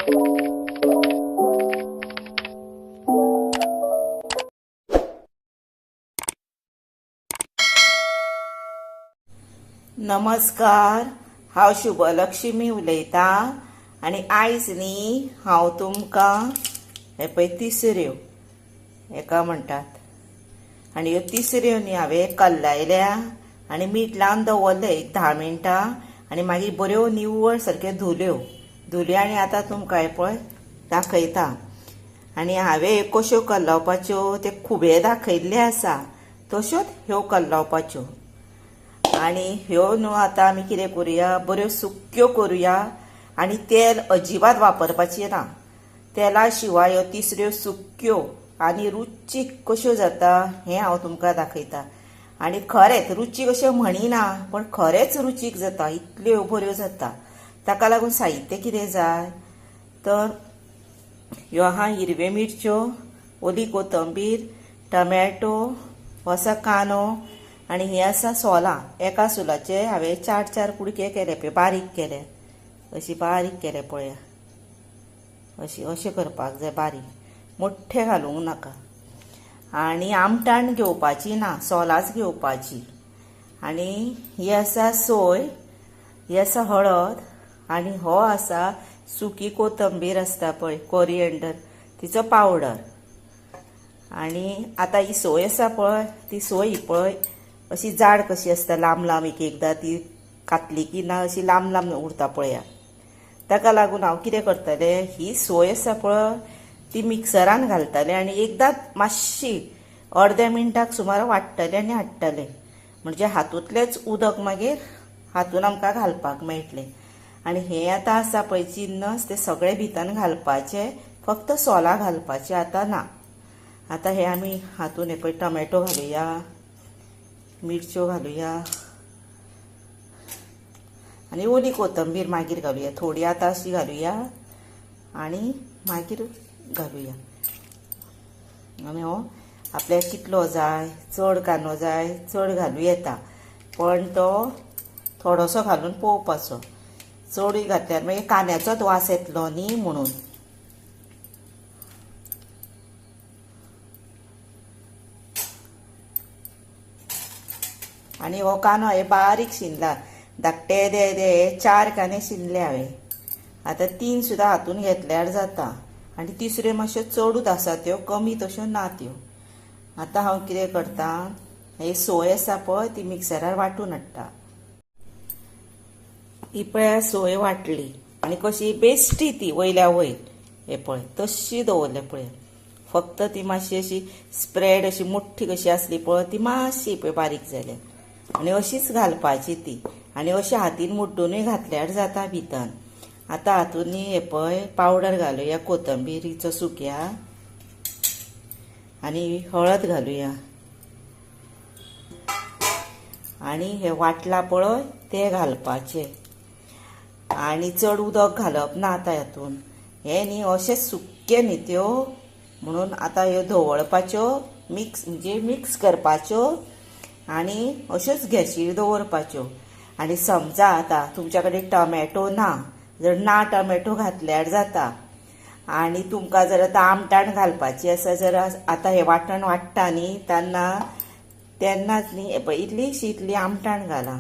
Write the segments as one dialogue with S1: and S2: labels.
S1: नमस्कार, हांव शुभलक्ष्मी उलयतां आनी आयज न्ही हांव तुमकां हे पळय तिसऱ्यो हेका म्हणटात आनी ह्यो तिसऱ्यो न्ही हांवें कल्लायल्या आनी मीठ लावन दवरले एक 10 मिनटां आनी मागीर बऱ्यो निवळ सारक्यो धुल्यो आनी आतां तुमकां हे पळय दाखयता। आनी हांवें कश्यो कल्लावपाच्यो ते खुबे दाखयल्ले आसा, तश्योच ह्यो कल्लावपाच्यो। आनी ह्यो न्हू आतां आमी कितें करुया, बऱ्यो सुक्यो करुया आनी तेल अजिबात वापरपाचें ना। तेला शिवाय ह्यो तिसऱ्यो सुक्यो आनी रुचीक कश्यो जाता हें हांव तुमकां दाखयतां। आनी खरेंच रुचीक अशें म्हणिना, पण खरेंच रुचीक जाता, इतल्यो बऱ्यो जाता। ताका लागून साहित्य कितें जाय तर ह्यो आहा हिरव्यो मिरच्यो, ओली कोथंबीर, टमॅटो, हो आसा कांदो आनी हे आसा सोलां। एका सोलाचे हांवें 4 कुडके केले पळय, बारीक केले, अशी बारीक केले पळया, अशें करपाक जाय, बारीक मोठ्ठे घालूंक नाका। आनी आमटाण घेवपाची ना, सोलांच घेवपाची। आनी ही आसा सोय, ही आसा हळद आनी हो आसा सुकी कोथंबीर आसता पळय, कोरिएंडर, तिचो पावडर। आनी आतां ही सोय आसा पळय, ती सोय ही पळय अशी जाड कशी आसता, लांब लांब एकदां ती कातली की ना अशी लांब लांब उरता पळया। ताका लागून हांव कितें करतलें, ही सोय आसा पळय ती मिक्सरान घालतलें आनी एकदां मातशी अर्द्या मिनटाक सुमार वाडटलें आनी हाडटलें, म्हणजे हातूंतलेंच उदक मागीर हातून आमकां घालपाक मेळटलें। आनी हें आतां आसा पळय जिन्नस, ते सगळे भितर घालपाचे, फक्त सोलां घालपाची आतां ना। आतां हे आमी हातून हे पळय टमॅटो घालुया, मिरच्यो घालुया आनी ओली कोथंबीर मागीर घालुया, थोडी आतां अशी घालुया आनी मागीर घालुया। आनी हो आपल्याक कितलो जाय, चड कांदो जाय चड घालूं येता, पण तो थोडोसो घालून पळोवपाचो, चडूय घातल्यार मागीर कांद्याचोच वास येतलो न्ही म्हणून। आनी हो कांदो हांवें बारीक शिनला, धाकटे दे 4 कांदे शिनले हांवें। आतां 3 सुद्दां हातून घेतल्यार जाता। आनी तिसऱ्यो मातश्यो चडूच आसा त्यो, कमी तश्यो ना त्यो। आतां हांव कितें करतां, ही सोय आसा पळय ती मिक्सरार वांटून हाडटा। ही पळय सोय वांटली आनी कशी बेश्टी ती वयल्या वयर, हे पळय तशी दवरले पळय, फक्त ती मातशी अशी स्प्रेड अशी मोठी कशी आसली पळय ती मातशी पळय बारीक जाल्या आनी अशीच घालपाची ती। आनी अशी हातीन मुड्डूनय घातल्यार जाता भितर। आतां हातून हे पळय पावडर घालुया कोथंबीरीचो सुक्या आनी हळद घालुया आनी हे वाटला पळय ते घालपाचे। आनी चड उदक घालप ना आतां हातून, हे न्ही अशें सुक्के न्ही त्यो, म्हणून आतां ह्यो धवळपाच्यो, म्हणजे मिक्स करपाच्यो आनी अश्योच गॅसीर दवरपाच्यो। आनी समजा आतां तुमच्या कडेन टमॅटो ना, जर ना टमॅटो घातल्यार जाता। आनी तुमकां जर आतां आमटाण घालपाची आसा, जर आतां हे वाटण वाडटा न्ही तेन्नाच न्ही हे पळय इतली आमटाण घाला,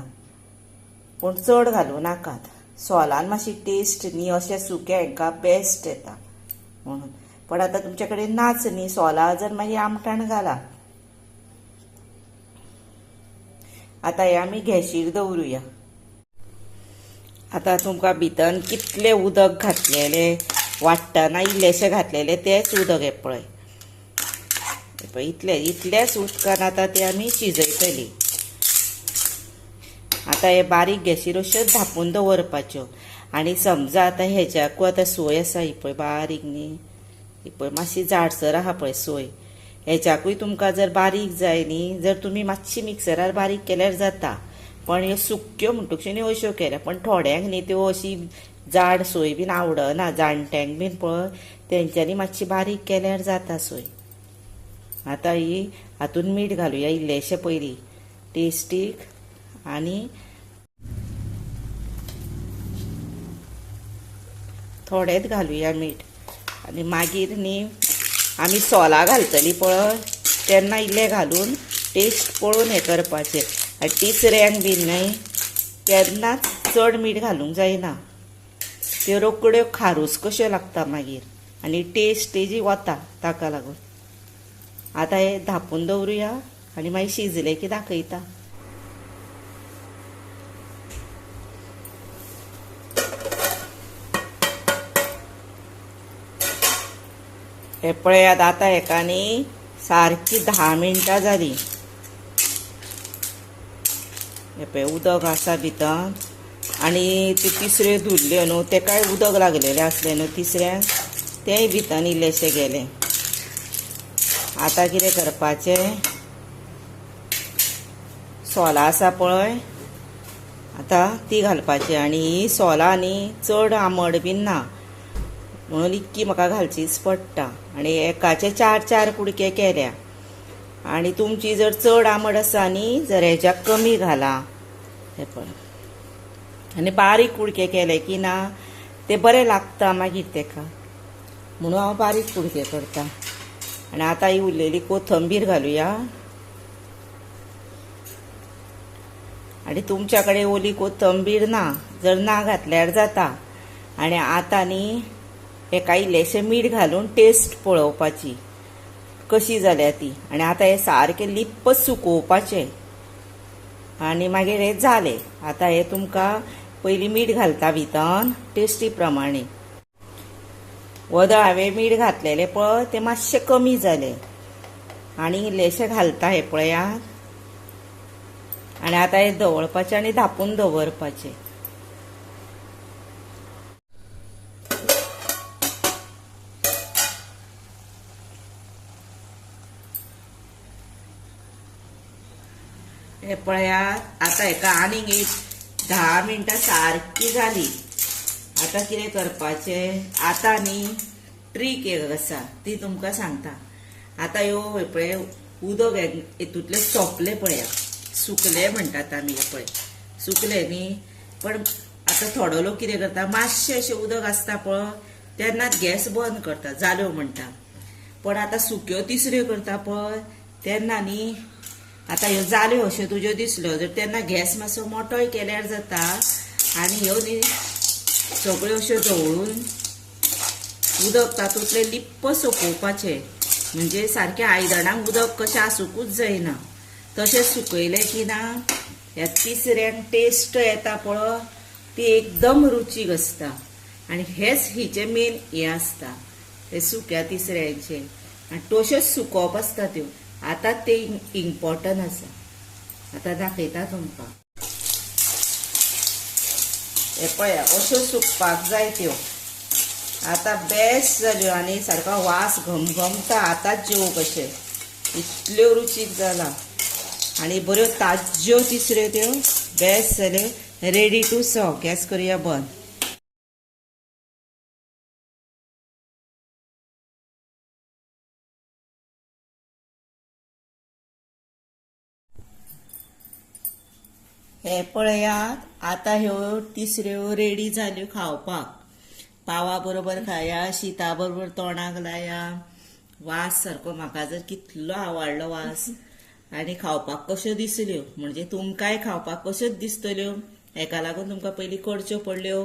S1: पूण चड घालूं नाकात, सोलान मातशी टेस्ट न्ही अशें सुक्या हांकां बेस्ट येता म्हणून। पण आतां तुमचे कडेन नाच न्ही सोलां, जर मागीर आमटाण घाला। आतां हे आमी गॅसीर दवरुया। आतां तुमकां भितर कितले उदक घातलेले, वाडटना इल्लेशें घातलेले तेच उदक हे पळय, इतलेच उदकान आतां ते आमी शिजयतली। आतां हे बारीक गॅसीर अश्यो धापून दवरपाच्यो। आनी समजा आतां हेज्याकू आतां सोय आसा ही पळय बारीक न्ही, ही पळय मातशी जाडसर आहा पळय सोय, हेज्याकूय तुमकां जर बारीक जाय न्ही, जर तुमी मातशी मिक्सरार बारीक केल्यार जाता। पण ह्यो सुक्यो म्हणटकच न्ही अश्यो केल्या, पण थोड्यांक न्ही त्यो अशी जाड सोय बीन आवडना, जाणट्यांक बीन पळय तेंच्यांनी मातशी बारीक केल्यार जाता सोय। आतां ही हातून मीठ घालुया इल्लेशें पयलीं टेस्टीक, आनी थोडेंच घालुया मीठ आनी मागीर न्ही आमी सोलां घालतलीं पळय तेन्ना इल्लें घालून टेस्ट पळोवन हें करपाचें आनी तिसऱ्यांक बीन न्ही तेन्नाच चड मीठ घालूंक जायना त्यो रोकड्यो खारूच कश्यो लागता मागीर आनी टेस्ट तेजी वता ताका लागून आतां हें धांपून दवरुया आनी मागीर शिजलें की दाखयता हे पळयात आतां हेका न्ही सारकी 10 मिनटां जालीं हे पळय उदक आसा भितर आनी ते तिसऱ्यो धुल्ल्यो न्हू तेकाय उदक लागलेलें आसलें न्हू तिसऱ्यांक तेंय भितर इल्लेशें गेलें आतां कितें करपाचें सोलां आसा पळय आतां ती घालपाची आनी ही सोलां न्ही चड आंबट बीन ना म्हणून इतकी म्हाका घालचीच पडटा आनी एकाचे 4 कुडके केल्या आनी तुमची जर चड आंबट आसा न्ही जर हेच्या कमी घाला हे पळय आनी बारीक कुडके केले की ना ते बरें लागता मागीर तेका म्हणून हांव बारीक कुडके करता आनी आतां ही उरलेली कोथंबीर घालुया आनी तुमच्या कडेन ओली कोथंबीर ना जर ना घातल्यार जाता आनी आतां न्ही हेका इल्लेशें मीठ घालून टेस्ट पळोवपाची कशी जाल्या ती आनी आतां हे सारकें लिप्प सुकोवपाचें आनी मागीर हें जालें आतां हें तुमकां पयलीं मीठ घालता भितर टेस्टी प्रमाणे वदळ हांवें मीठ घातलेलें पळय तें मातशें कमी जालें आनी इल्लेशें घालता हें पळयात आनी आतां हें दवरपाचें आनी धांपून दवरपाचें हे पळयात आतां हेका आनीक एक 10 मिनटां सारकी जाली आतां कितें करपाचें आतां न्ही ट्रीक एक आसा ती तुमकां सांगता आतां ह्यो हे पळय उदक हेतूंतलें सोंपलें पळया सुकलें म्हणटात आमी हे पळय सुकलें न्ही पण आतां थोडो लोक कितें करता मातशें अशें उदक आसता पळय तेन्नाच गॅस बंद करता जाल्यो म्हणटा पण आतां सुक्यो तिसऱ्यो करता पळय तेन्ना न्ही आतां ह्यो जाल्यो अश्यो तुज्यो दिसल्यो जर तेन्ना गॅस मातसो मोठोय केल्यार जाता आनी ह्यो न्ही सगळ्यो अश्यो ढवळून उदक तातूंतलें लिप्प सोंपोवपाचें म्हणजे सारकें आयदनाक उदक कशें आसूंकूच जायना तशें सुकयलें की ना ह्या तिसऱ्यांक टेस्ट येता पळय ती एकदम रुचीक आसता आनी हेच हिचें मेन हें आसता ते सुक्या तिसऱ्यांचें आनी तश्योच सुकोवप आसता त्यो आतां ते इम्पॉर्टंट आसा आतां दाखयता तुमकां हे पळया अश्यो सुकपाक जाय त्यो आतां बेस्ट जाल्यो आनी सारको वास घमघमता आतांच जेवूंक कशें इतल्यो रुचीक जाला आनी बऱ्यो ताज्यो तिसऱ्यो त्यो बेस्ट जाल्यो रेडी टू सर्व गॅस करुया बंद हे पळयात आतां ह्यो तिसऱ्यो रेडी जाल्यो खावपाक पावा बरोबर खाया शीता बरोबर तोंडाक लाया वास सारको म्हाका जर कितलो आवडलो वास आनी खावपाक कश्यो दिसल्यो म्हणजे तुमकांय खावपाक कश्योच दिसतल्यो हेका लागून तुमकां पयलीं करच्यो पडल्यो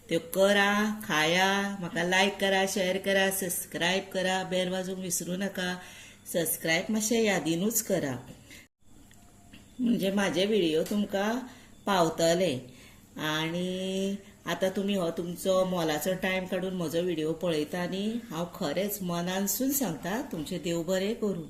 S1: त्यो करा खाया म्हाका लायक करा शेअर करा सबस्क्रायब करा बेल वाजोवंक विसरूं नाका सबस्क्रायब मातशें यादीनूच करा म्हणजे म्हाजे व्हिडिओ तुमकां पावतले आनी आतां तुमी हो तुमचो मोलाचो टायम काडून म्हजो व्हिडिओ पळयता आनी हांव खरेंच मनानसून सांगता तुमचें देव बरें करूं